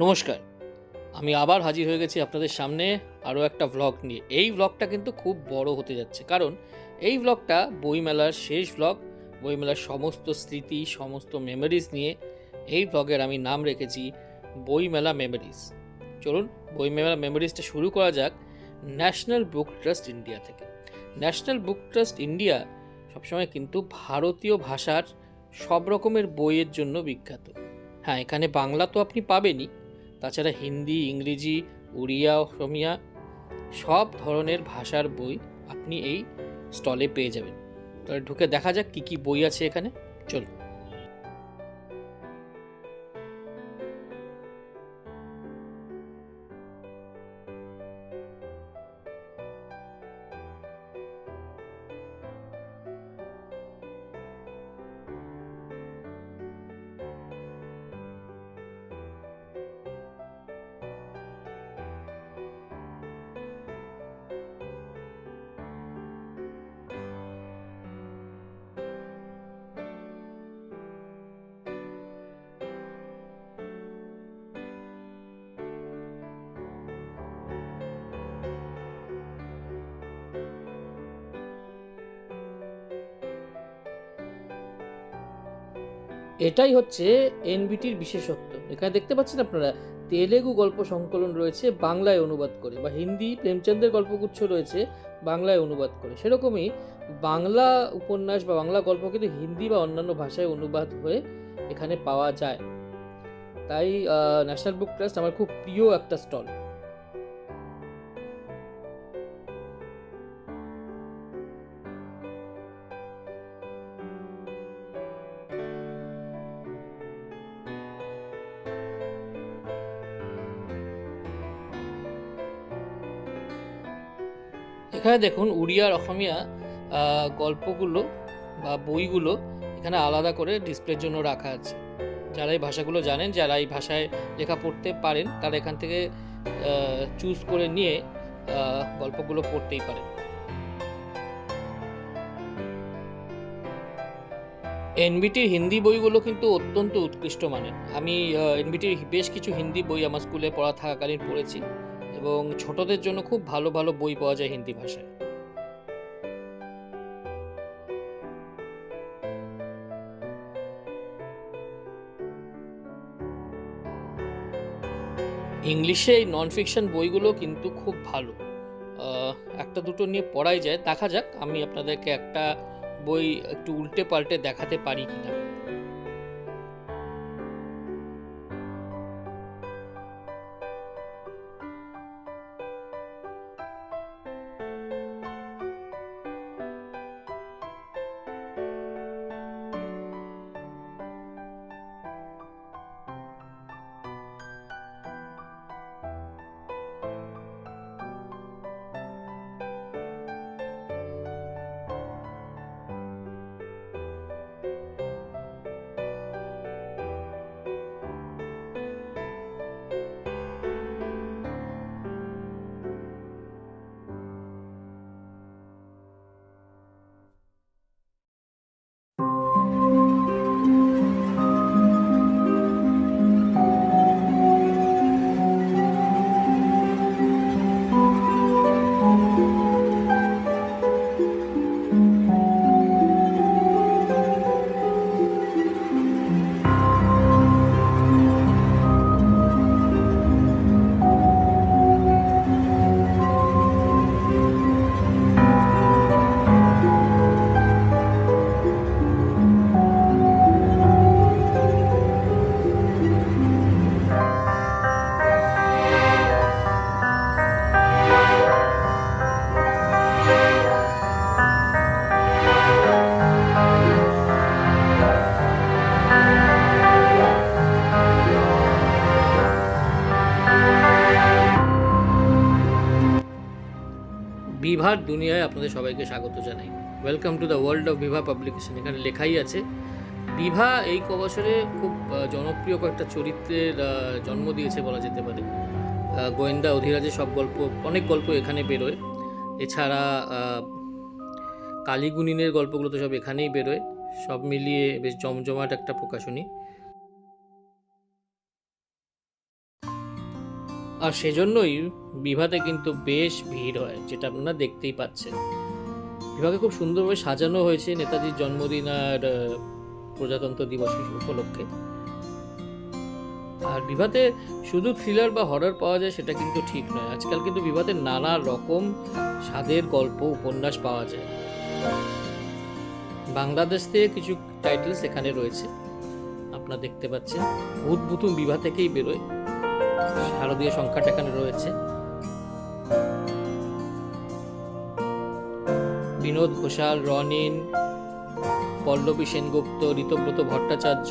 নমস্কার, আমি আবার হাজির হয়ে গেছি আপনাদের সামনে আরও একটা ভ্লগ নিয়ে। এই ভ্লগটা কিন্তু খুব বড় হতে যাচ্ছে, কারণ এই ভ্লগটা বইমেলার শেষ ভ্লগ। বইমেলার সমস্ত স্মৃতি, সমস্ত মেমোরিজ নিয়ে এই ভ্লগের আমি নাম রেখেছি বইমেলা মেমোরিজ। চলুন বইমেলা মেমোরিজটা শুরু করা যাক ন্যাশনাল বুক ট্রাস্ট ইন্ডিয়া থেকে। ন্যাশনাল বুক ট্রাস্ট ইন্ডিয়া সবসময় কিন্তু ভারতীয় ভাষার সব রকমের বইয়ের জন্য বিখ্যাত। হ্যাঁ, এখানে বাংলা তো আপনি পাবেনই, তাছাড়া হিন্দি, ইংরেজি, উড়িয়া, অসমিয়া সব ধরনের ভাষার বই আপনি এই স্টলে পেয়ে যাবেন। তাহলে ঢুকে দেখা যাক কী কী বই আছে এখানে। চলুন। এটাই হচ্ছে এনবিটির বিশেষত্ব। এখানে দেখতে পাচ্ছেন আপনারা তেলেগু গল্প সংকলন রয়েছে বাংলায় অনুবাদ করে, বা হিন্দি প্রেমচন্দের গল্পগুচ্ছ রয়েছে বাংলায় অনুবাদ করে। সেরকমই বাংলা উপন্যাস বা বাংলা গল্প কিন্তু হিন্দি বা অন্যান্য ভাষায় অনুবাদ হয়ে এখানে পাওয়া যায়। তাই ন্যাশনাল বুক ট্রাস্ট আমার খুব প্রিয় একটা স্টল। এখানে দেখুন উড়িয়ার অসমীয়া গল্পগুলো বা বইগুলো এখানে আলাদা করে ডিসপ্লের জন্য রাখা আছে। যারা এই ভাষাগুলো জানেন, যারা এই ভাষায় লেখা পড়তে পারেন, তারা এখান থেকে চুজ করে নিয়ে গল্পগুলো পড়তেই পারেন। এনবিটির হিন্দি বইগুলো কিন্তু অত্যন্ত উৎকৃষ্ট মানের। আমি এনবিটির বেশ কিছু হিন্দি বই আমার স্কুলে পড়া থাকাকালীন পড়েছি, এবং ছোটদের জন্য খুব ভালো ভালো বই পাওয়া যায় হিন্দি ভাষায়। ইংলিশে এই নন ফিকশন বইগুলো কিন্তু খুব ভালো। একটা দুটো নিয়ে পড়াই যায়। দেখা যাক আমি আপনাদেরকে একটা বই একটু উল্টে পাল্টে দেখাতে পারি কিনা। বিভার দুনিয়ায় আপনাদের সবাইকে স্বাগত জানাই। Welcome to the world of Bibha publication. এখানে লেখাই আছে বিভা এই কবছরে খুব জনপ্রিয় কয়েকটা চরিত্রের জন্ম দিয়েছে বলা যেতে পারে। গোয়েন্দা অধিরাজের সব গল্প, অনেক গল্প এখানে বেরোয়। এছাড়া কালীগুণিনের গল্পগুলো তো সব এখানেই বেরোয়। সব মিলিয়ে বেশ জমজমাট একটা প্রকাশনী। আর সেজন্যই বিভাতে কিন্তু বেশ ভিড় হয়, যেটা আপনারা দেখতেই পাচ্ছেন। বিভাগে খুব সুন্দরভাবে সাজানো হয়েছে নেতাজির জন্মদিন আর প্রজাতন্ত্র দিবস উপলক্ষে। আর বিভাতে শুধু থ্রিলার বা হরর পাওয়া যায় সেটা কিন্তু ঠিক নয়, আজকাল কিন্তু বিভাতে নানা রকম স্বাদের গল্প উপন্যাস পাওয়া যায়। বাংলাদেশ থেকে কিছু টাইটেলস এখানে রয়েছে, আপনারা দেখতে পাচ্ছেন। ভূত ভুতুম বিভা থেকেই বেরোয়, শারদীয় সংখ্যাটা এখানে রয়েছে। বিনোদ ঘোষাল, রনিন, পল্লবী সেনগুপ্ত, ঋতব্রত ভট্টাচার্য,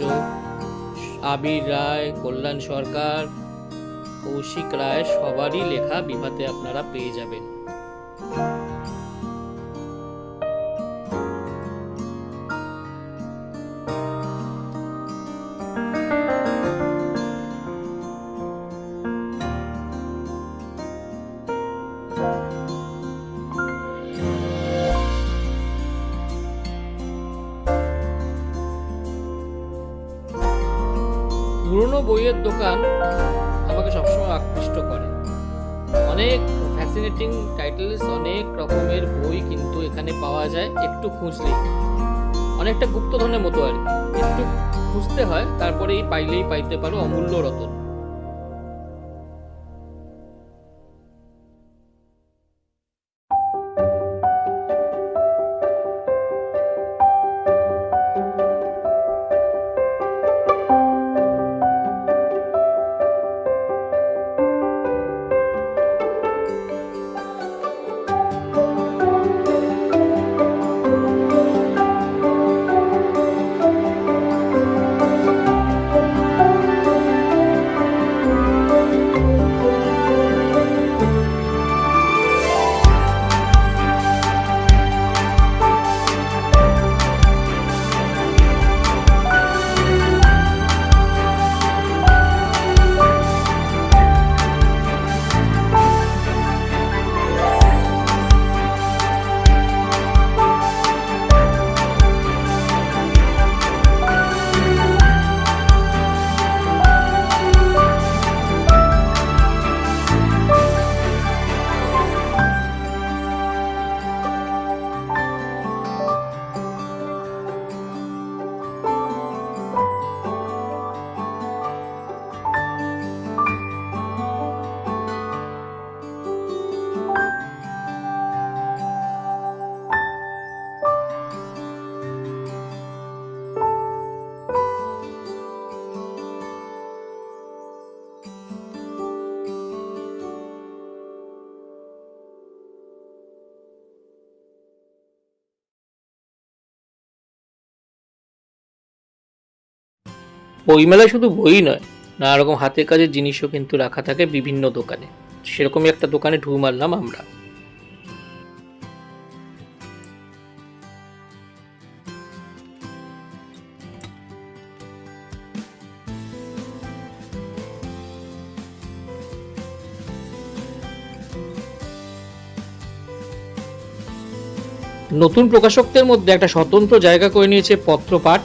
আবির রায়, কল্যাণ সরকার, কৌশিক রায়, সবারই লেখা বিভাতে আপনারা পেয়ে যাবেন। পুরনো বইয়ের দোকান আমাকে সবসময় আকৃষ্ট করে। অনেক ফ্যাসিনেটিং টাইটেলস, অনেক রকমের বই কিন্তু এখানে পাওয়া যায় একটু খুঁজলেই। অনেকটা গুপ্তধনের মতো আর কি, একটু খুঁজতে হয়, তারপরেই পাইলেই পাইতে পারো অমূল্য রতন। বইমেলায় শুধু বই নয়, নানা রকম হাতের কাজের জিনিসও কিন্তু রাখা থাকে বিভিন্ন দোকানে। সেরকমই একটা দোকানে ঢু মারলাম আমরা। নতুন প্রকাশকদের মধ্যে একটা স্বতন্ত্র জায়গা করে নিয়েছে পত্রপাঠ।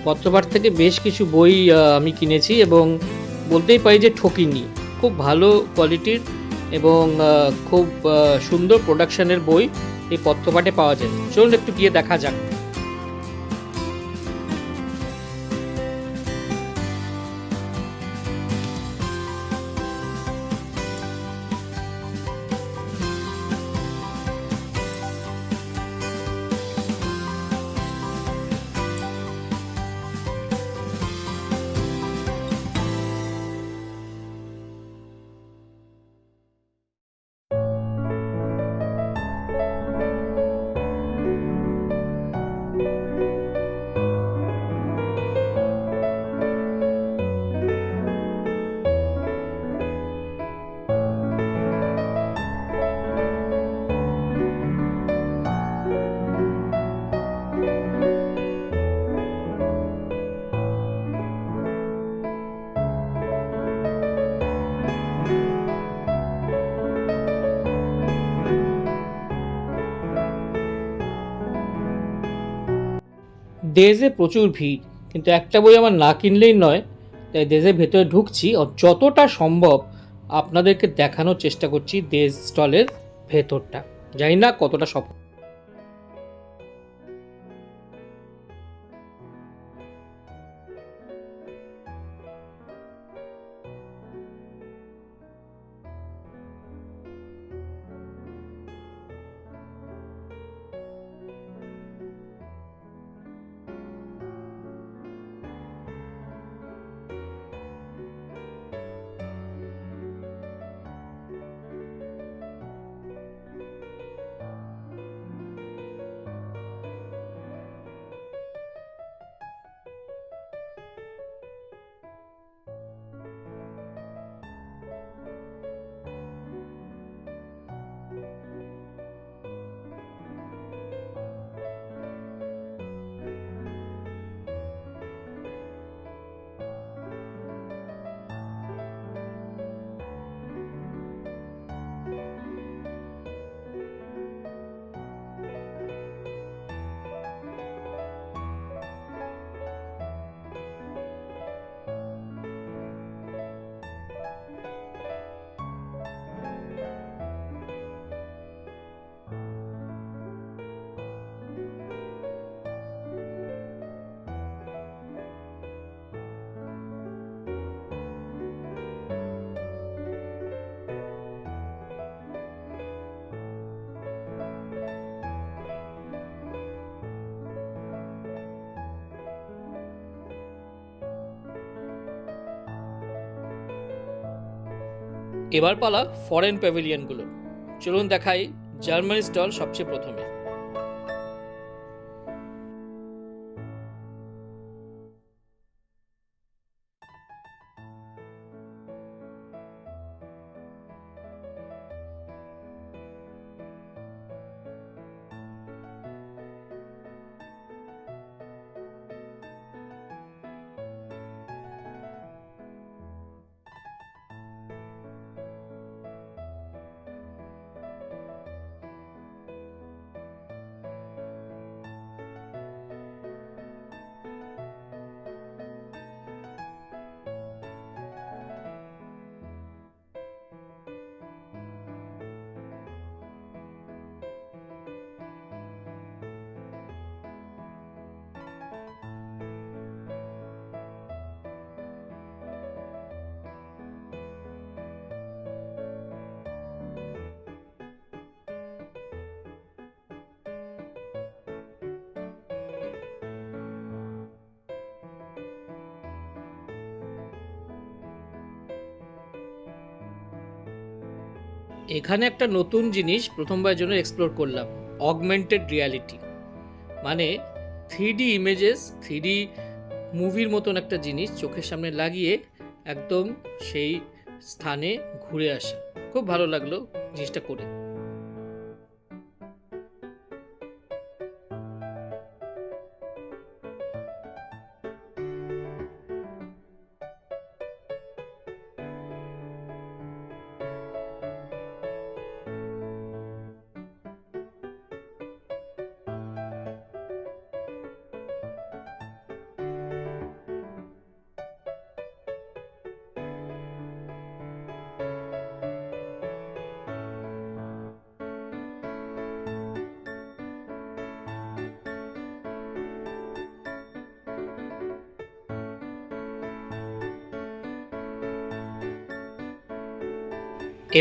পত্রপাঠ থেকে বেশ কিছু বই আমি কিনেছি এবং বলতেই পারি যে ঠকিনি। খুব ভালো কোয়ালিটির এবং খুব সুন্দর প্রোডাকশনের বই এই পত্রপাঠে পাওয়া যায়। চলুন একটু গিয়ে দেখা যাক। দেশে প্রচুর ভিড়, কিন্তু একটা বই আমার না কিনলেই নয়, তাই দেশের ভেতরে ঢুকছি। যতটা সম্ভব আপনাদেরকে দেখানোর চেষ্টা করছি দেশ স্টলের ভেতরটা। জানি না কতটা সফল। এবার পালা ফরেন প্যাভিলিয়নগুলো। চলুন দেখাই জার্মানি স্টল সবচেয়ে প্রথমে। এখানে একটা নতুন জিনিস প্রথমবার জন্য এক্সপ্লোর করলাম, অগমেন্টেড রিয়ালিটি। মানে 3D ইমেজেস, 3D মুভির মতন একটা জিনিস চোখের সামনে লাগিয়ে একদম সেই স্থানে ঘুরে আসা। খুব ভালো লাগলো জিনিসটা করে।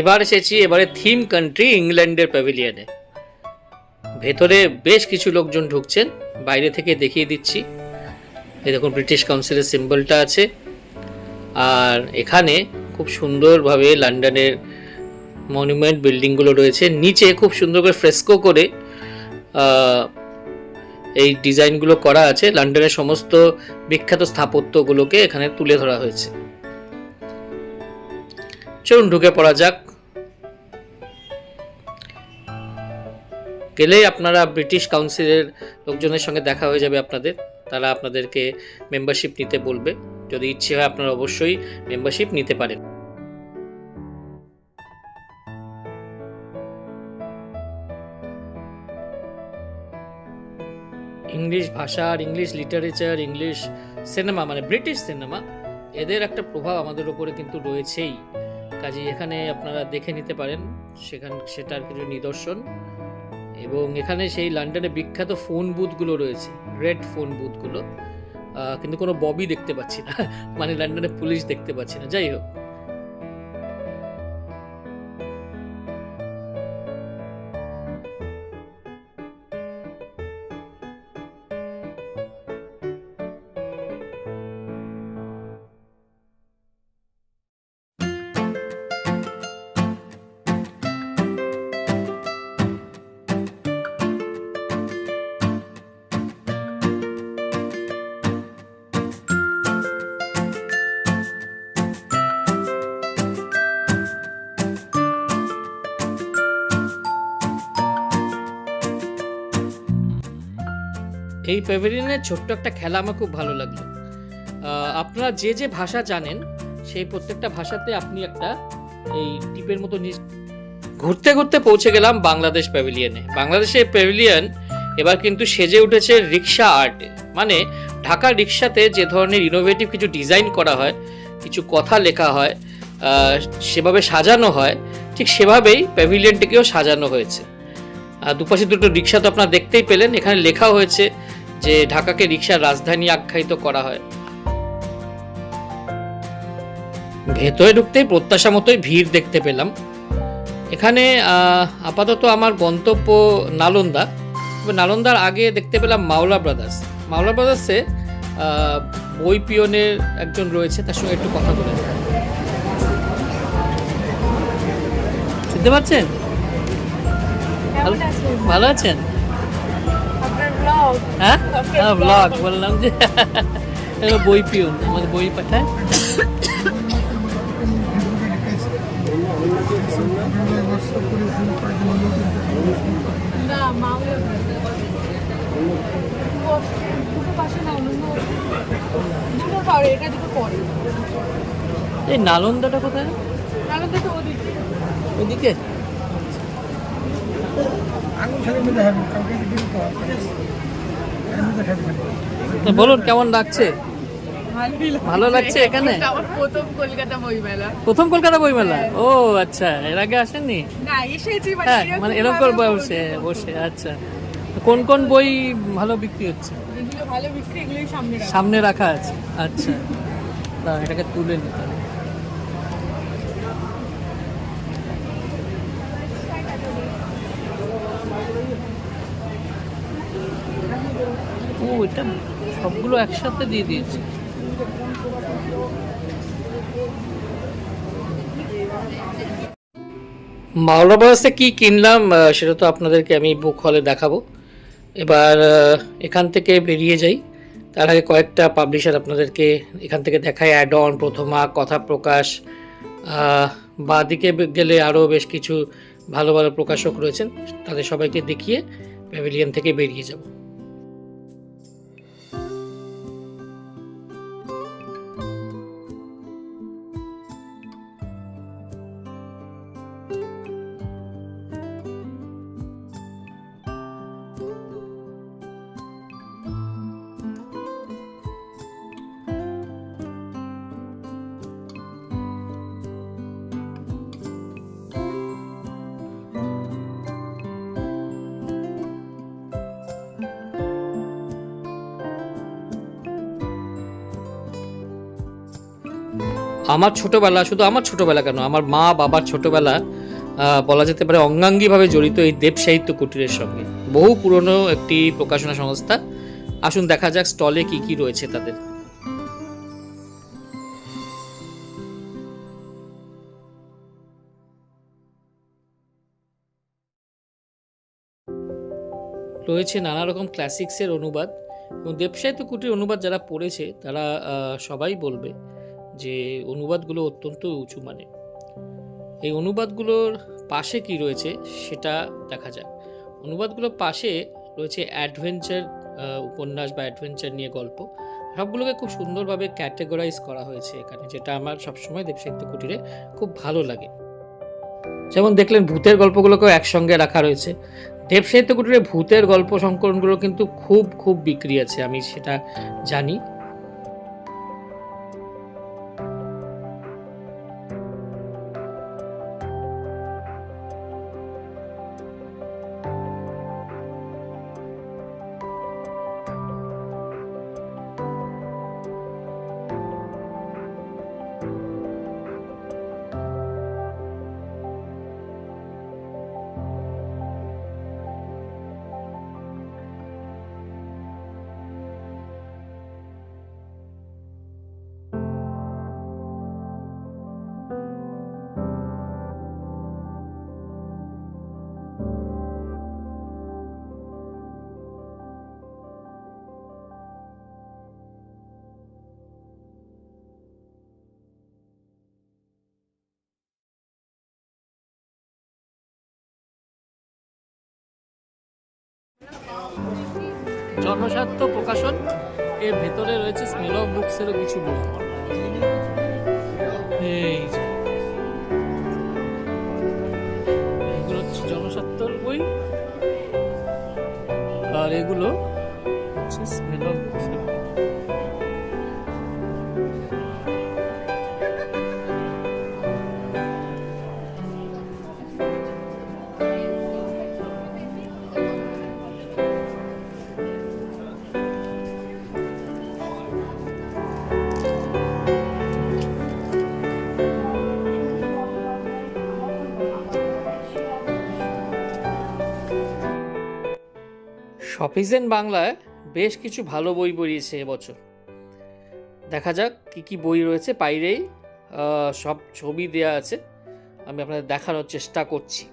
এবার এসেছি এবারে থিম কান্ট্রি ইংল্যান্ডের প্যাভিলিয়নে। ভেতরে বেশ কিছু লোকজন ঢুকছেন, বাইরে থেকে দেখিয়ে দিচ্ছি। এই দেখুন ব্রিটিশ কাউন্সিলের সিম্বলটা আছে, আর এখানে খুব সুন্দরভাবে লন্ডনের মনুমেন্ট বিল্ডিংগুলো রয়েছে। নিচে খুব সুন্দর করে ফ্রেস্কো করে এই ডিজাইনগুলো করা আছে। লন্ডনের সমস্ত বিখ্যাত স্থাপত্যগুলোকে এখানে তুলে ধরা হয়েছে। চলুন ঢুকে পড়া যাক। গেলেই আপনারা ব্রিটিশ কাউন্সিলের লোকজনের সঙ্গে দেখা হয়ে যাবে আপনাদের। তারা আপনাদেরকে মেম্বারশিপ নিতে বলবে। যদি ইচ্ছে হয় আপনারা অবশ্যই মেম্বারশিপ নিতে পারেন। ইংলিশ ভাষা আর ইংলিশ লিটারেচার, ইংলিশ সিনেমা মানে ব্রিটিশ সিনেমা, এদের একটা প্রভাব আমাদের উপরে কিন্তু রয়েছেই। কাজেই এখানে আপনারা দেখে নিতে পারেন সেটার কিছু নিদর্শন। এবং এখানে সেই লন্ডনে বিখ্যাত ফোন বুথগুলো রয়েছে, রেড ফোন বুথগুলো, কিন্তু কোনো ববি দেখতে পাচ্ছি না, মানে লন্ডনে পুলিশ দেখতে পাচ্ছি না। যাই হোক, এই প্যাভিলিয়নের ছোট্ট একটা খেলা আমার খুব ভালো লাগলো। আপনারা যে যে ভাষা জানেন সেই প্রত্যেকটা ভাষাতে আপনি একটা এই টিপের মতো ঘুরতে ঘুরতে পৌঁছে গেলাম বাংলাদেশ প্যাভিলিয়নে। বাংলাদেশের প্যাভিলিয়ন এবার কিন্তু সেজে উঠেছে রিক্সা আর্টে, মানে ঢাকার রিক্সাতে যে ধরনের ইনোভেটিভ কিছু ডিজাইন করা হয়, কিছু কথা লেখা হয়, সেভাবে সাজানো হয়, ঠিক সেভাবেই প্যাভিলিয়নটিকেও সাজানো হয়েছে। দুপাশে দুটো রিক্সা তো আপনারা দেখতেই পেলেন। এখানে লেখা হয়েছে যে ঢাকাকে রিক্সার রাজধানী আখ্যায়িত করা হয়। ভেতরে ঢুকতেই প্রত্যাশা মতোই ভিড় দেখতে পেলাম। এখানে আপাতত আমার গন্তব্য নালন্দা। নালন্দার আগে দেখতে পেলাম মাওলা ব্রাদার্স। মাওলা ব্রাদার্সে বই পিয়নের একজন রয়েছে, তার সঙ্গে একটু কথা বলে। শুনতে পাচ্ছেন? ভালো আছেন? হ্যাঁ, ব্লগ বললাম যে বই পিয়ন আমাদের বই পাঠায়। এই নালন্দাটা কোথায়? ওদিকে বলুন কেমন লাগছে? ভালো লাগছে এখানে? প্রথম কলকাতা বইমেলা। ও আচ্ছা, এর আগে আসেননি? মানে এরকম করে বসে বসে। আচ্ছা, কোন কোন বই ভালো বিক্রি হচ্ছে? সামনে রাখা আছে। আচ্ছা, এটাকে তুলে নিতে হবে। ও, এটা সবগুলো একসাথে দিয়ে দিয়েছে। মাওলা ব্রাদার্সে কি কিনলাম সেটা তো আপনাদেরকে আমি বুক হলে দেখাবো। এবার এখান থেকে বেরিয়ে যাই। তার আগে কয়েকটা পাবলিশার আপনাদেরকে এখান থেকে দেখায়। অ্যাড অন, প্রথমা, কথা প্রকাশ, বাদিকে গেলে আরও বেশ কিছু ভালো ভালো প্রকাশক রয়েছেন, তাদের সবাইকে দেখিয়ে প্যাভিলিয়ন থেকে বেরিয়ে যাব। আমার ছোটোবেলা, শুধু আমার ছোটোবেলা কেন, আমার মা বাবার ছোটোবেলা বলা যেতে পারে অঙ্গাঙ্গিভাবে জড়িত এই দেব সাহিত্য কুটিরের সঙ্গে। বহু পুরনো একটি প্রকাশনা সংস্থা। আসুন দেখা যাক স্টলে কি কি রয়েছে তাদের। রয়েছে নানা রকম ক্লাসিক্সের অনুবাদ, এবং দেব সাহিত্য কুটির অনুবাদ যারা পড়েছে তারা সবাই বলবে যে অনুবাদগুলো অত্যন্ত উঁচু মানের। এই অনুবাদগুলোর পাশে কি রয়েছে সেটা দেখা যাক। অনুবাদগুলোর পাশে রয়েছে অ্যাডভেঞ্চার উপন্যাস বা অ্যাডভেঞ্চার নিয়ে গল্প। সবগুলোকে খুব সুন্দরভাবে ক্যাটেগরাইজ করা হয়েছে এখানে, যেটা আমার সবসময় দেব সাহিত্য কুটিরে খুব ভালো লাগে। যেমন দেখলেন ভূতের গল্পগুলোকেও একসঙ্গে রাখা রয়েছে। দেব সাহিত্য কুটিরে ভূতের গল্প সংকলনগুলো কিন্তু খুব খুব বিক্রি আছে, আমি সেটা জানি। জনস্বার্থ প্রকাশন, এর ভেতরে রয়েছে স্মেল অফ বুকসেরও কিছু বই। এই যে এগুলো হচ্ছে জনস্বার্থর বই, আর এগুলো হচ্ছে স্মেল অফ বুকসের বই। শপিজেন বাংলায় বেশ কিছু ভালো বই বেরিয়েছে এবছর। দেখা যাক কি কি বই রয়েছে। বাইরেই সব ছবি দেয়া আছে, আমি আপনাদের দেখানোর চেষ্টা করছি।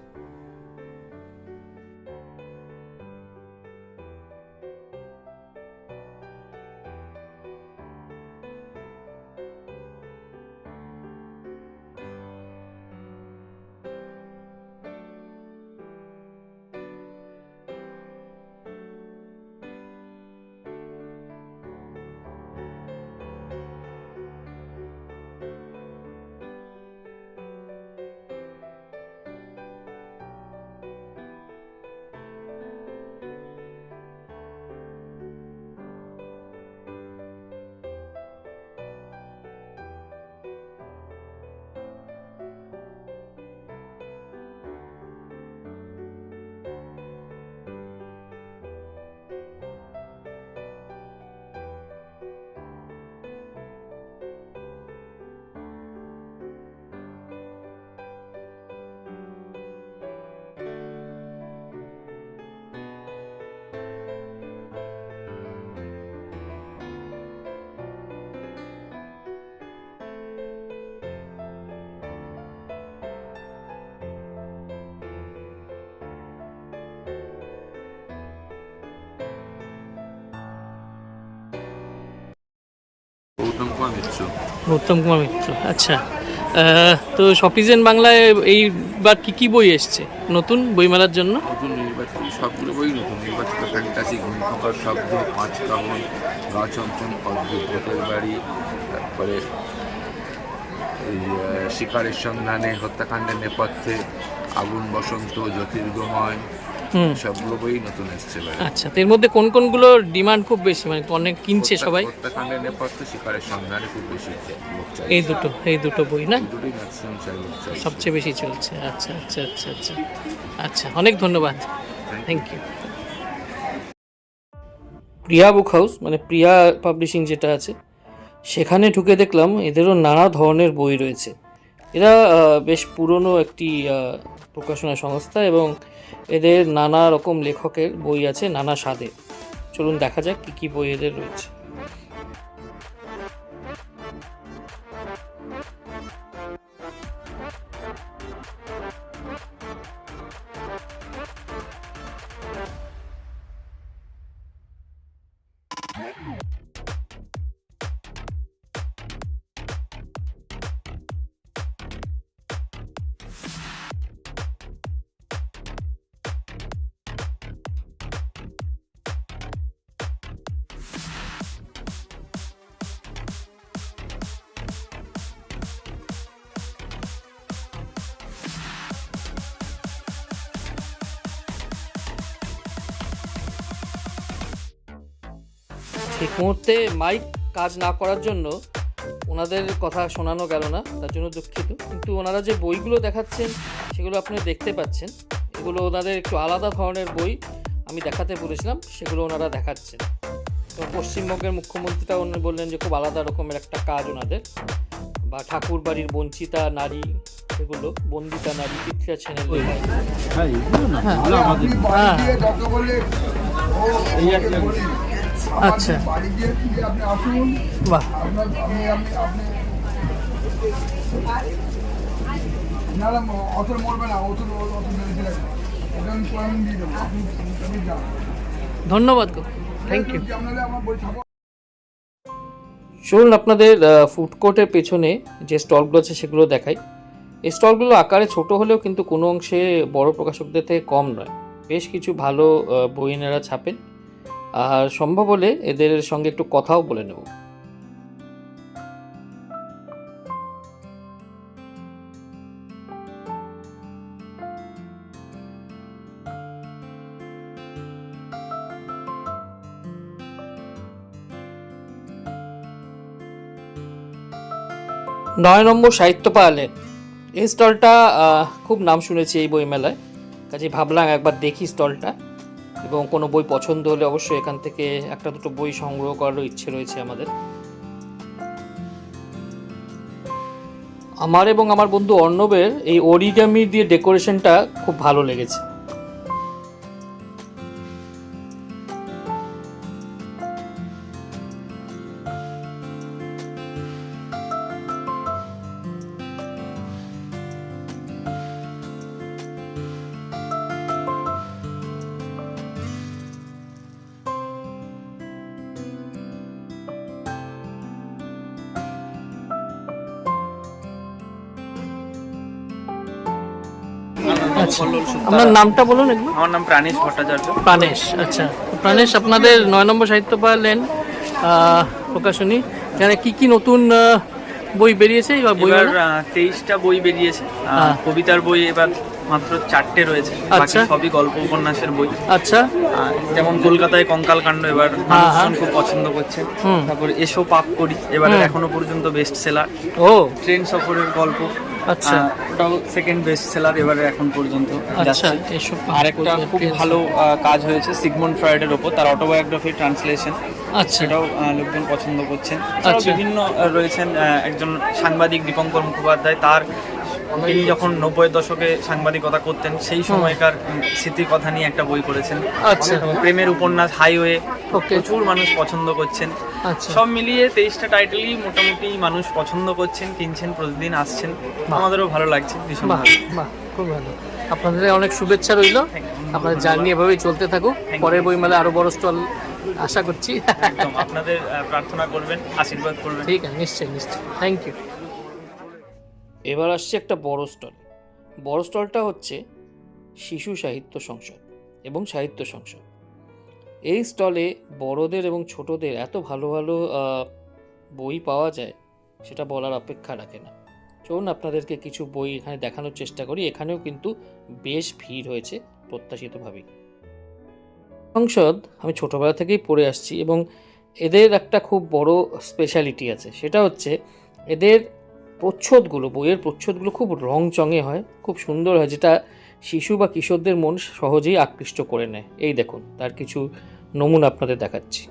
গৌতম কুমার মিত্র, আচ্ছা। তো শপিজেন বাংলায় এইবার কি কি বই এসছে নতুন বইমেলার জন্য? নতুন নির্বাচিত সবগুলো বই নতুন নির্বাচিত ফ্যান্টাসি, ঘুমফাঁকার শব্দ, পাঁচ কামন, গাছঞ্চন, অদ্ভুত ভূতের বাড়ি, তারপরে এই শিকারের সন্ধানে, হত্যাকাণ্ডের নেপথ্যে, আগুন বসন্ত, জ্যোতির্গময়, সবগুলো বই নতুন এসছে। আচ্ছা, তো এর মধ্যে কোন কোনগুলোর ডিমান্ড খুব বেশি, মানে অনেক কিনছে সবাই? হত্যাকাণ্ডের নেপথ্যে, শিকারের সন্ধানে খুব বেশি লোক চাই। এই দুটো বই না দুটোই ম্যাক্সিমাম চাই, সবচেয়ে বেশি চলছে। আচ্ছা আচ্ছা আচ্ছা আচ্ছা আচ্ছা, অনেক ধন্যবাদ, thank you. Priya book house মানে প্রিয়া পাবলিশিং যেটা আছে, সেখানে ঢুকে দেখলাম এদেরও নানা ধরনের বই রয়েছে। এরা বেশ পুরনো একটি প্রকাশনা সংস্থা এবং এদের নানা রকম লেখকের বই আছে নানা স্বাদে। চলুন দেখা যাক কী কী বই এদের রয়েছে। ঠিক মুহূর্তে মাইক কাজ না করার জন্য ওনাদের কথা শোনানো গেল না, তার জন্য দুঃখিত। কিন্তু ওনারা যে বইগুলো দেখাচ্ছেন সেগুলো আপনি দেখতে পাচ্ছেন, এগুলো ওনাদের একটু আলাদা ধরনের বই। আমি দেখাতে বলেছিলাম, সেগুলো ওনারা দেখাচ্ছেন। তো পশ্চিমবঙ্গের মুখ্যমন্ত্রীটা উনি বললেন যে খুব আলাদা রকমের একটা কাজ ওনাদের, বা ঠাকুর বাড়ির বঞ্চিতা নারী, সেগুলো বন্দিতা নারী, পৃথ্বীরাজ সেনের বই। আচ্ছা, বাহ, ধন্যবাদ, থ্যাংক ইউ। চলুন আপনাদের ফুড কোর্টের পেছনে যে স্টলগুলো আছে সেগুলো দেখাই। এই স্টলগুলো আকারে ছোট হলেও কিন্তু কোনো অংশে বড় প্রকাশকদের থেকে কম নয়। বেশ কিছু ভালো বই এনারা ছাপেন। আর সম্ভব হলে এদের সঙ্গে একটু কথাও বলে নেব। নয় নম্বর সাহিত্য পাহাড়ে এই স্টলটা খুব নাম শুনেছি এই বইমেলায়, কাজে ভাবলাম একবার দেখি স্টলটা, এবং কোনো বই পছন্দ হলে অবশ্যই এখান থেকে একটা দুটো বই সংগ্রহ করারও ইচ্ছে রয়েছে আমাদের। আমার এবং আমার বন্ধু অর্ণবের এই অরিগামি দিয়ে ডেকোরেশনটা খুব ভালো লেগেছে। আচ্ছা, আপনার নামটা বলুন একটু। আমার নাম প্রাণেশ ভট্টাচার্য। প্রাণেশ, আচ্ছা প্রাণেশ, আপনাদের 9 নম্বর সাহিত্য পাহাড় প্রকাশনী, এখানে কি কি নতুন বই বেরিয়েছে এবার? বই এবার 23টা বই বেরিয়েছে। কবিতার বই এবার মাত্র 4টে রয়েছে, বাকি সবই গল্প উপন্যাসের বই। আচ্ছা, যেমন কলকাতায় কঙ্কাল কাণ্ড এবার মানুষজন খুব পছন্দ করছে। তারপরে এসো পাপ করি এবার এখনো পর্যন্ত বেস্ট সেলার। ও, ট্রেন সফরের গল্প, আচ্ছা ওটাও সেকেন্ড বেস্ট সেলার এবারে এখন পর্যন্ত আচ্ছা। যাচ্ছে। আর একটা খুব ভালো কাজ হয়েছে সিগমন্ড ফ্রয়েডের ওপর, তার অটোবায়োগ্রাফি ট্রান্সলেশন, আচ্ছা সেটাও লোকজন পছন্দ করছেন। এছাড়াও বিভিন্ন রয়েছেন একজন সাংবাদিক দীপঙ্কর মুখোপাধ্যায়, তার তিনি যখন 90-এর দশকে সাংবাদিকতা করতেন সেই সময়কার স্মৃতির কথা নিয়ে একটা বই করেছেন। আচ্ছা, প্রেমের উপন্যাস হাইওয়ে প্রচুর মানুষ পছন্দ করছেন। আচ্ছা, সব মিলিয়ে 23টা টাইটেলই মোটামুটি মানুষ পছন্দ করছেন, কিনছেন, প্রতিদিন আসছেন, আমাদেরও ভালো লাগছে ভীষণ বাহ ভালো। বাহ, খুব ভালো। আপনাদের অনেক শুভেচ্ছা রইল, আপনাদের জার্নি এভাবেই চলতে থাকুক, পরের বইমেলায় আরো বড় স্টল আশা করছি। একদম আপনাদের প্রার্থনা করবেন, আশীর্বাদ করবেন। ঠিক আছে, নিশ্চয়ই নিশ্চয়ই, থ্যাংক ইউ। এবার আসছে একটা বড় স্টল। বড় স্টলটা হচ্ছে শিশু সাহিত্য সংসদ এবং সাহিত্য সংসদ। এই স্টলে বড়দের এবং ছোটদের এত ভালো ভালো বই পাওয়া যায়, সেটা বলার অপেক্ষা রাখে না। চলুন আপনাদেরকে কিছু বই এখানে দেখানোর চেষ্টা করি। এখানেও কিন্তু বেশ ভিড় হয়েছে প্রত্যাশিতভাবেই। সংসদ আমি ছোটোবেলা থেকেই পড়ে আসছি, এবং এদের একটা খুব বড় স্পেশালিটি আছে, সেটা হচ্ছে এদের প্রচ্ছদগুলো, বইয়ের প্রচ্ছদগুলো খুব রংচঙে হয়, খুব সুন্দর হয়, যেটা শিশু বা কিশোরদের মন সহজেই আকৃষ্ট করে নেয়। এই দেখুন, তার কিছু নমুনা আপনাদের দেখাচ্ছি।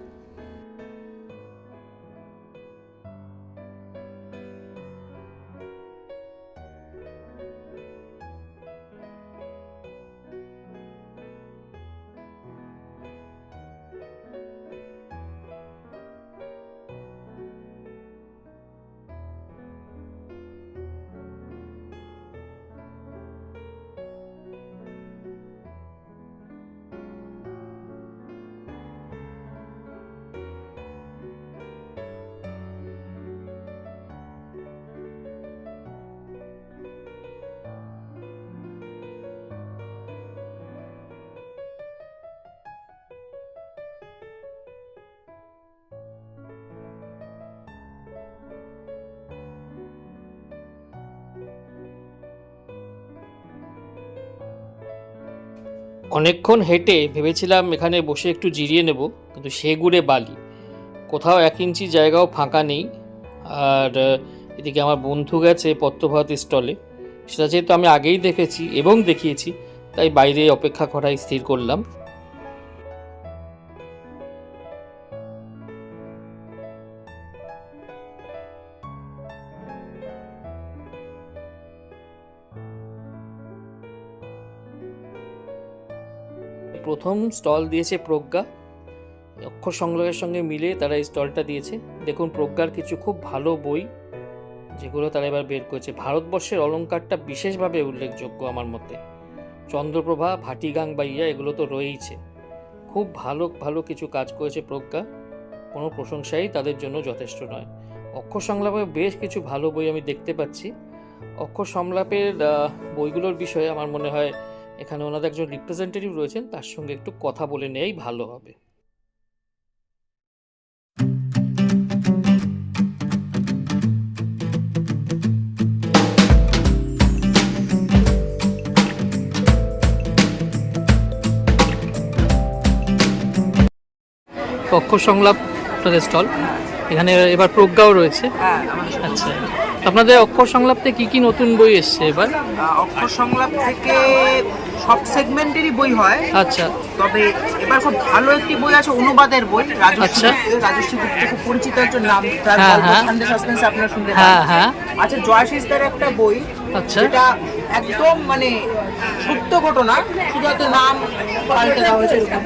অনেকক্ষণ হেঁটে ভেবেছিলাম এখানে বসে একটু জিরিয়ে নেব, কিন্তু সেগুড়ে বালি, কোথাও 1 ইঞ্চি জায়গাও ফাঁকা নেই। আর এদিকে আমার বন্ধু গেছে পদ্মভারতী স্টলে, সেটা যেহেতু আমি আগেই দেখেছি এবং দেখিয়েছি, তাই বাইরে অপেক্ষা করাই স্থির করলাম। প্রথম স্টল দিয়েছে প্রজ্ঞা, অক্ষর সংগ্রহের সঙ্গে মিলে তারা এই স্টলটা দিয়েছে। দেখুন প্রজ্ঞার কিছু খুব ভালো বই, যেগুলো তারা এবার বের করেছে। ভারতবর্ষের অলঙ্কারটা বিশেষভাবে উল্লেখযোগ্য আমার মতে। চন্দ্রপ্রভা, ভাটিগাং বাইয়া, এগুলো তো রয়েইছে। খুব ভালো ভালো কিছু কাজ করেছে প্রজ্ঞা, কোনো প্রশংসাই তাদের জন্য যথেষ্ট নয়। অক্ষর সংলাপে বেশ কিছু ভালো বই আমি দেখতে পাচ্ছি। অক্ষর সংলাপের বইগুলোর বিষয়ে আমার মনে হয়, এখানে ওনাদের একজন রিপ্রেজেন্টেটিভ রয়েছেন, তার সঙ্গে একটু কথা বলে নেওয়াই ভালো হবে। অক্ষর সংলাপ আপনাদের স্টল, এখানে এবার প্রজ্ঞাও রয়েছে। হ্যাঁ আমাদের সাথে আচ্ছা, আপনাদের অক্ষর সংলাপতে কি কি নতুন বই এসছে এবার? অক্ষর সংলাপ থেকে সব সেগমেন্টেরই বই হয়। আচ্ছা তবে এবার খুব ভালো একটি বই আছে অনুবাদের বই, আচ্ছা। রাজশ্রী গুপ্ত খুব পরিচিত একজন নাম, তার হ্যাঁ, গল্প হ্যাঁ। সন্দেশ সাসপেন্স আপনারা শুনতে হ্যাঁ পারেন। হ্যাঁ আচ্ছা জয়াশিসদার একটা বই, আচ্ছা। যেটা একদম মানে সত্য ঘটনা, শুধুমাত্র নাম পাল্টে দেওয়া হয়েছে এরকম।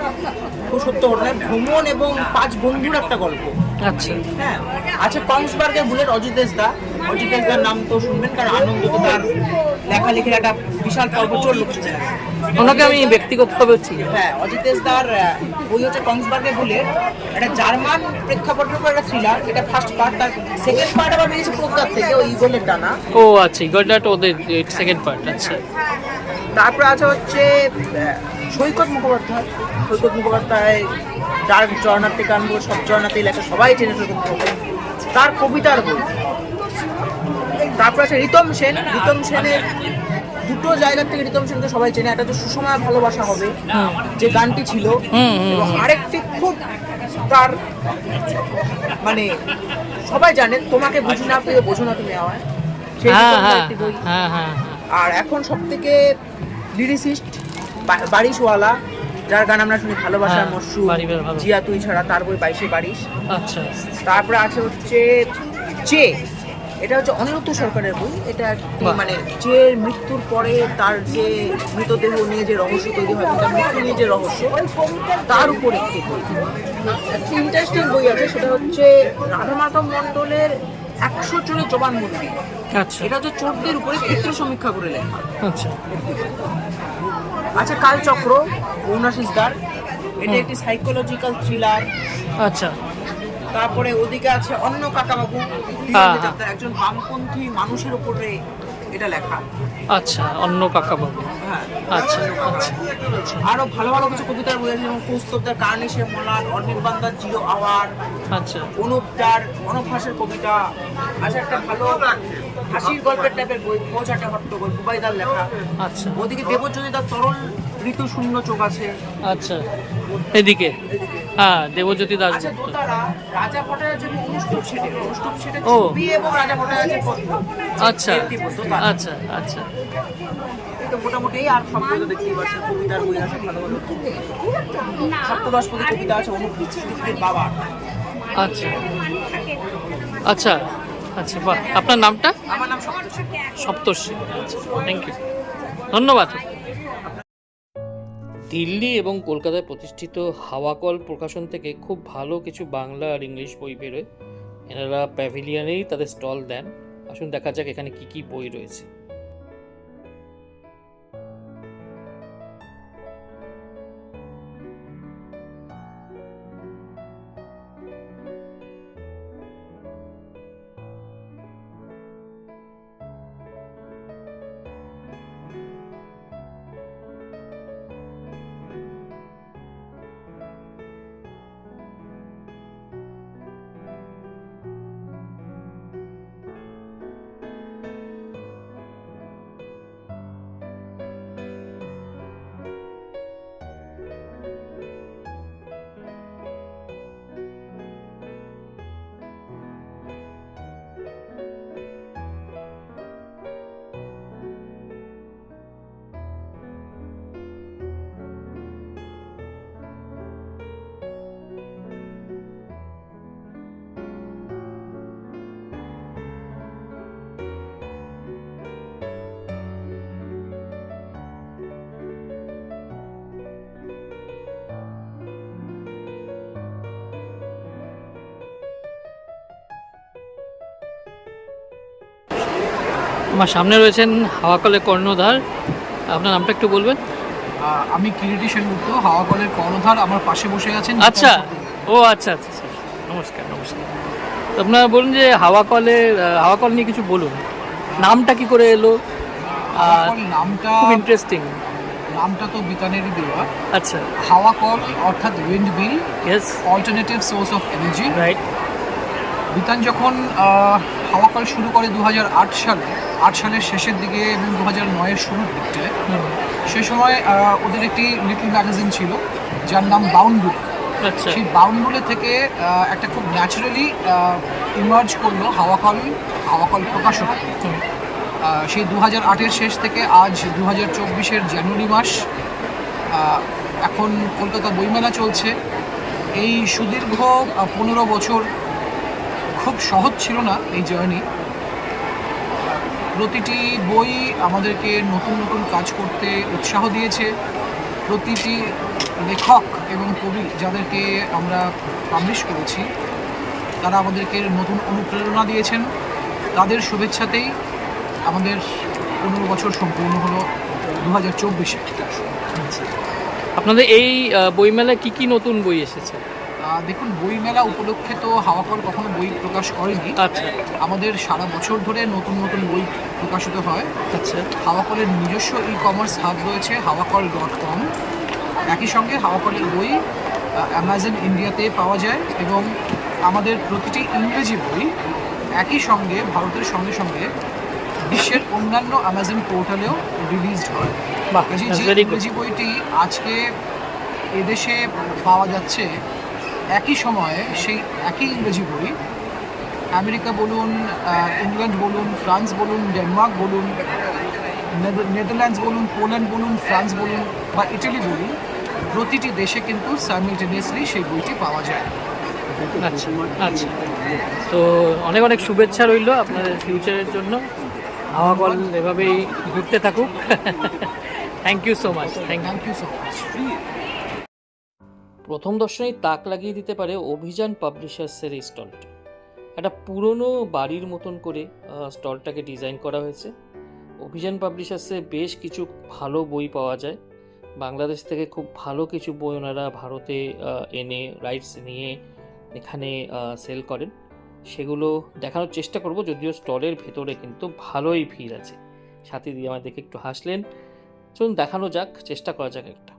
খুব সত্য ঘটনা, ভ্রমণ এবং 5 বন্ধুর একটা গল্প। আচ্ছা হ্যাঁ আছে কংসবার্গের বুলেট, অজিত দেশদা। অজিত দেশদার নাম তো শুনবেন, কারণ আনন্দ তো তার লেখালেখির একটা বিশাল পর্ব চললো কিছুদিন আগে। ওনাকে আমি ব্যক্তিগতভাবে চিনি। হ্যাঁ অজিত দেশদার বই হচ্ছে কংসবার্গের বুলেট, একটা জার্মান প্রেক্ষাপটের উপর একটা থ্রিলার। এটা ফার্স্ট পার্ট, তার সেকেন্ড পার্ট আবার বেরিয়েছে প্রজ্ঞার থেকে, ওই ইগলের ডানা। ও আচ্ছা, ইগলটা ওদের সেকেন্ড পার্ট। আচ্ছা তারপর আছে হচ্ছে সৈকত মুখোপাধ্যায়। সৈকত মুখোপাধ্যায় যার জর্নার থেকে আনবো সব জর্নাতেই লেখা, সবাই চেনে সৈকত মুখোপাধ্যায়, তার কবিতার বই। তারপর আছে রিতম সেন। রিতম সেনের দুটো জায়গার থেকে রিতম সেনকে সবাই চেনে। একটা হচ্ছে সুষমার ভালোবাসা হবে, যে গানটি ছিল, এবং আরেকটি খুব তার মানে সবাই জানে, তোমাকে বুঝি না পেয়ে বোঝো না তুমি আমায়, সেই হ্যাঁ রিতমের হ্যাঁ একটি বই। হ্যাঁ হ্যাঁ আর এখন সব থেকে লিরিসিস্ট বারিশওয়ালা, যার গান আমরা শুনি ভালোবাসার হ্যাঁ, মরশু, বাড়িবার ভালো। জিয়া তুই ছাড়া, তার বই 22 বারিশ। আচ্ছা তারপরে আছে হচ্ছে চে, এটা হচ্ছে অনিরুদ্ধ সরকারের বই। এটা একটি বাহ। মানে যে মৃত্যুর পরে তার যে মৃতদেহ নিয়ে যে রহস্য তৈরি হয়, তার মৃত্যু নিয়ে যে রহস্য, তার উপর একটি বই। একটি ইন্টারেস্টিং বই আছে, সেটা হচ্ছে রাধামাধব মণ্ডলের 100 চোরের জবানবন্দি। আচ্ছা এটা হচ্ছে চোরদের উপরে ক্ষেত্র সমীক্ষা করে লেখা। আচ্ছা আচ্ছা কালচক্র, অরুণাশিসদার, এটা একটি সাইকোলজিক্যাল থ্রিলার। আচ্ছা তারপরে ওদিকে আছে অন্য কাকাবাবু, হ্যাঁ। একজন বামপন্থী মানুষের উপরে এটা লেখা। আচ্ছা, অন্য কাকা বাবু। হ্যাঁ আচ্ছা আচ্ছা আরো ভালো ভালো কিছু কবিতার বই আছে, যেমন কৌস্তবদার কার্নিশে মলাট, অনির্বাণদার জিরো আওয়ার, আচ্ছা অনুপদার অনভ্যাসের কবিতা। আচ্ছা একটা ভালো হাসির গল্পের টাইপের বই, খোঁজাটে হট্টগোল, বুবাইদার লেখা। আচ্ছা ওদিকে দেবজ্যোতি তার তরল ঋতু শূন্য চোখ আছে। আচ্ছা এদিকে হ্যাঁ, দেবজ্যোতি দাস আচ্ছা দোতারা, রাজা ভট্টাচার্যের অনুষ্ঠুপ সেটে, অনুষ্ঠুপ সেটে ও। ছবি এবং রাজা ভট্টাচার্যের পত্র। আচ্ছা একটি বই, দোতারা। আচ্ছা আচ্ছা তো মোটামুটি এই, আর সব বই তো দেখতেই পাচ্ছেন, কবিতার বই আছে ভালো ভালো। সপ্তদশপদী কবিতা আছে অনুপস্থিতির বাবা। আচ্ছা আচ্ছা আচ্ছা বাহ, আপনার নামটা? আমার নাম সপ্তর্ষি। সপ্তর্ষি। আচ্ছা থ্যাংক ইউ, ধন্যবাদ। দিল্লি এবং কলকাতায় প্রতিষ্ঠিত হাওয়াকল প্রকাশন থেকে খুব ভালো কিছু বাংলা আর ইংলিশ বই বেরোয়। এনারা প্যাভিলিয়নেই তাদের স্টল দেন। আসুন দেখা যাক এখানে কি কি বই রয়েছে। আমার সামনে রয়েছেন হাওয়াকলের কর্ণধার, আপনার নামটা একটু বলবেন? আমি কিরিটি সেনগুপ্ত, হাওয়াকলের কর্ণধার। আমার পাশে বসে আছেন আচ্ছা ও আচ্ছা আচ্ছা স্যার, নমস্কার নমস্কার। তো আপনারা বলুন যে হাওয়াকল নিয়ে কিছু বলুন, নামটা কি করে এলো? হাওয়াকল নামটা খুব ইন্টারেস্টিং। নামটা তো বিতানেরই দেওয়া। আচ্ছা হাওয়াকল অর্থাৎ windmill, yes alternative source of energy. Right. বিতান যখন হাওয়াকল শুরু করে 2008 সালে, 8 সালের শেষের দিকে এবং 2009-এর শুরুর দিকটায়, সে সময় ওদের একটি লিটল ম্যাগাজিন ছিল যার নাম বাউন্ডুরি। আচ্ছা। সেই বাউন্ডুলে থেকে একটা খুব ন্যাচারালি ইমার্জ করলো হাওয়াকল প্রকাশক। সেই 2008-এর শেষ থেকে আজ 2024-এর জানুয়ারি মাস, এখন কলকাতা বইমেলা চলছে। এই সুদীর্ঘ 15 বছর খুব সহজ ছিল না এই জার্নি। প্রতিটি বই আমাদেরকে নতুন নতুন কাজ করতে উৎসাহ দিয়েছে। প্রতিটি লেখক এবং কবি যাদেরকে আমরা পাবলিশ করেছি তারা আমাদেরকে নতুন অনুপ্রেরণা দিয়েছেন। তাদের শুভেচ্ছাতেই আমাদের 15 বছর সম্পূর্ণ হলো 2024-এ। আপনাদের এই বইমেলায় কি কি নতুন বই এসেছে? দেখুন, বইমেলা উপলক্ষে তো হাওয়াকল কখনো বই প্রকাশ করেনি। আচ্ছা আমাদের সারা বছর ধরে নতুন নতুন বই প্রকাশিত হয়। আচ্ছা হাওয়াকলের নিজস্ব ই-কমার্স হাব রয়েছে hawakal.com। একই সঙ্গে হাওয়াকলের বই অ্যামাজন ইন্ডিয়াতে পাওয়া যায় এবং আমাদের প্রতিটি ইংরেজি বই একই সঙ্গে ভারতের সঙ্গে সঙ্গে বিশ্বের অন্যান্য অ্যামাজন পোর্টালেও রিলিজড হয়। বাহ, কাজেই that's যে very good. ইংরেজি বইটি আজকে এদেশে পাওয়া যাচ্ছে, একই সময়ে সেই একই ইংরেজি বই আমেরিকা বলুন, ইংল্যান্ড বলুন, ফ্রান্স বলুন, ডেনমার্ক বলুন, নেদারল্যান্ডস বলুন, পোল্যান্ড বলুন, ফ্রান্স বলুন বা ইটালি বলুন, প্রতিটি দেশে কিন্তু সাইমালটেনিয়াসলি সেই বইটি পাওয়া যায়। আচ্ছা আচ্ছা, তো অনেক অনেক শুভেচ্ছা রইল আপনাদের ফিউচারের জন্য। হাওয়াকল এভাবেই ঘুরতে থাকুক। Thank you so much. Thank you so much. প্রথম দর্শনেই তাক লাগিয়ে দিতে পারে অভিযান পাবলিশার্সের এই স্টলটা। একটা পুরনো বাড়ির মতন করে স্টলটাকে ডিজাইন করা হয়েছে। অভিযান পাবলিশার্সে বেশ কিছু ভালো বই পাওয়া যায়। বাংলাদেশ থেকে খুব ভালো কিছু বই ওনারা ভারতে এনে রাইটস নিয়ে এখানে সেল করেন। সেগুলো দেখানোর চেষ্টা করব, যদিও স্টলের ভেতরে কিন্তু ভালোই ভিড় আছে। সাথী দিয়ে আমার দেখে একটু হাসলেন। চলুন দেখানো যাক, চেষ্টা করা যাক একটা।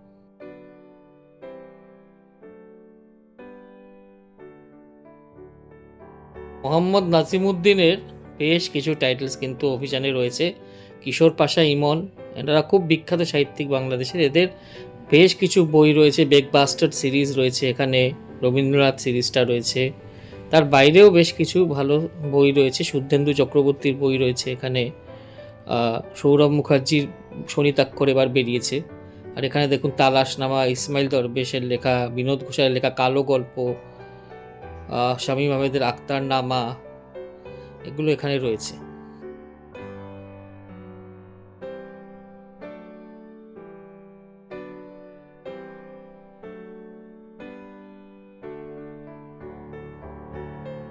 মোহাম্মদ নাজিমুদ্দিনের বেশ কিছু টাইটেলস কিন্তু অভিযানে রয়েছে। কিশোর পাশা ইমন, এনারা খুব বিখ্যাত সাহিত্যিক বাংলাদেশের। এদের বেশ কিছু বই রয়েছে। ব্রেকবাস্টার সিরিজ রয়েছে এখানে, রবীন্দ্রনাথ সিরিজটা রয়েছে। তার বাইরেও বেশ কিছু ভালো বই রয়েছে। শুদ্ধেন্দু চক্রবর্তীর বই রয়েছে এখানে। সৌরভ মুখার্জির শনিতাক্ষর এবার বেরিয়েছে। আর এখানে দেখুন তালাশনামা, ইসমাইল দরবেশের লেখা, বিনোদ ঘোষালের লেখা কালো গল্প, শামীম আহমেদের আখতারনামা, এগুলো এখানে রয়েছে।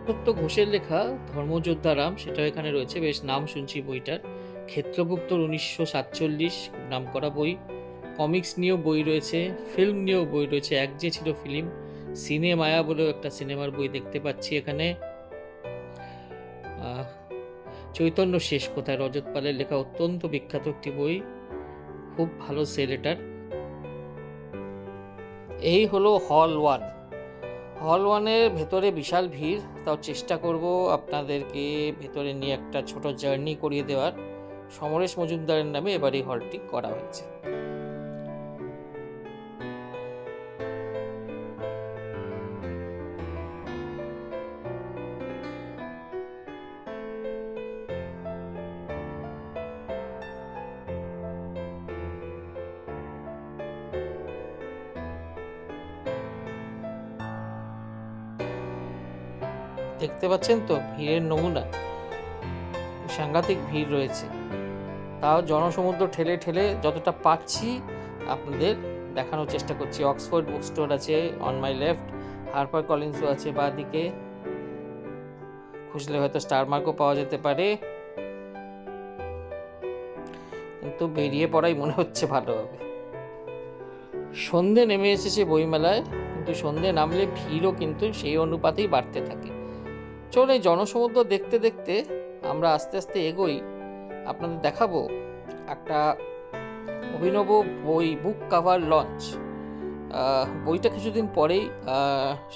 সত্য ঘোষের লেখা ধর্মযোদ্ধা রাম, সেটাও এখানে রয়েছে। বেশ নাম শুনছি বইটার। ক্ষেত্রগুপ্তর 1947 নাম করা বই। কমিক্স নিয়েও বই রয়েছে, ফিল্ম নিয়েও বই রয়েছে। এক যে ছিল ফিল্ম, সিনেমায়া বলেও একটা সিনেমার বই দেখতে পাচ্ছি এখানে। চৈতন্য শেষ কোথায়, রজত পালের লেখা অত্যন্ত বিখ্যাত একটি বই, খুব ভালো সেল এটার। এই হলো হল 1। হল 1-এর ভেতরে বিশাল ভিড়, তাও চেষ্টা করব আপনাদেরকে ভেতরে নিয়ে একটা ছোট জার্নি করিয়ে দেওয়ার। সমরেশ মজুমদারের নামে এবার এই হলটি করা হয়েছে। দেখতে পাচ্ছেন তো ভিড়ের নমুনা, সাংঘাতিক ভিড় রয়েছে। তাও জনসমুদ্র ঠেলে ঠেলে যতটা পাচ্ছি আপনাদের দেখানোর চেষ্টা করছি। অক্সফোর্ড বুক স্টোর আছে অন মাই লেফট, হারপার কলিন্সও আছে বাঁ দিকে, খুঁজলে হয়তো স্টার মার্কও পাওয়া যেতে পারে, কিন্তু বেরিয়ে পড়াই মনে হচ্ছে ভালো হবে। সন্ধে নেমে এসেছে বইমেলায়, কিন্তু সন্ধে নামলে ভিড়ও কিন্তু সেই অনুপাতেই বাড়তে থাকে। চলুন এই জনসমুদ্র দেখতে দেখতে আমরা আস্তে আস্তে এগোই। আপনাদের দেখাবো একটা অভিনব বই, বুক কাভার লঞ্চ। বইটা কিছুদিন পরেই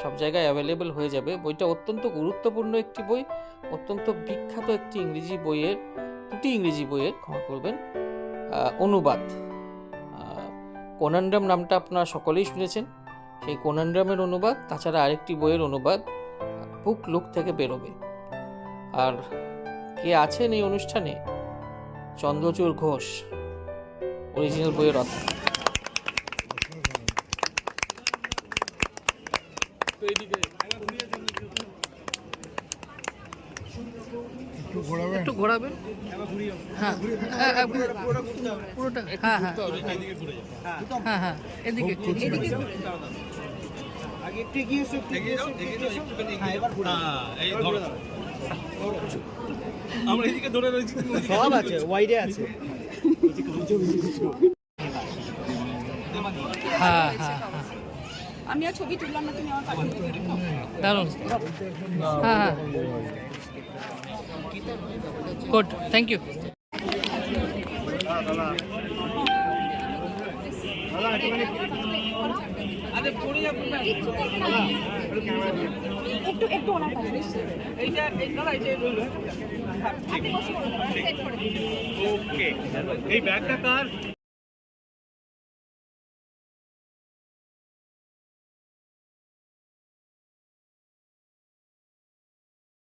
সব জায়গায় অ্যাভেলেবেল হয়ে যাবে। বইটা অত্যন্ত গুরুত্বপূর্ণ একটি বই, অত্যন্ত বিখ্যাত একটি ইংরেজি বইয়ের, দুটি ইংরেজি বইয়ের, ক্ষমা করবেন, অনুবাদ। কনন্ডাম নামটা আপনারা সকলেই শুনেছেন। সেই কোনান্ড্রামের অনুবাদ, তাছাড়া আরেকটি বইয়ের অনুবাদ বুক লুক থেকে বেরোবে। আর কে আছেন এই অনুষ্ঠানে? চন্দ্রচূড় ঘোষ, অরিজিনাল বইয়ের অথর। একটু ঘোরাবেন, হ্যাঁ পুরোটা, হ্যাঁ হ্যাঁ হ্যাঁ হ্যাঁ এদিকে আমরা এদিকে ধরে রয়েছি, সব আছে, ওয়াইডে আছে। হ্যাঁ হ্যাঁ হ্যাঁ আমি আর ছবি তুললাম না, তুমি আমার পাঠিয়ে দিও। দারুণ, হ্যাঁ হ্যাঁ গুড, থ্যাংক ইউ। একটু একটু ওনার কাছে ওকে। এই ব্যাগটা কার?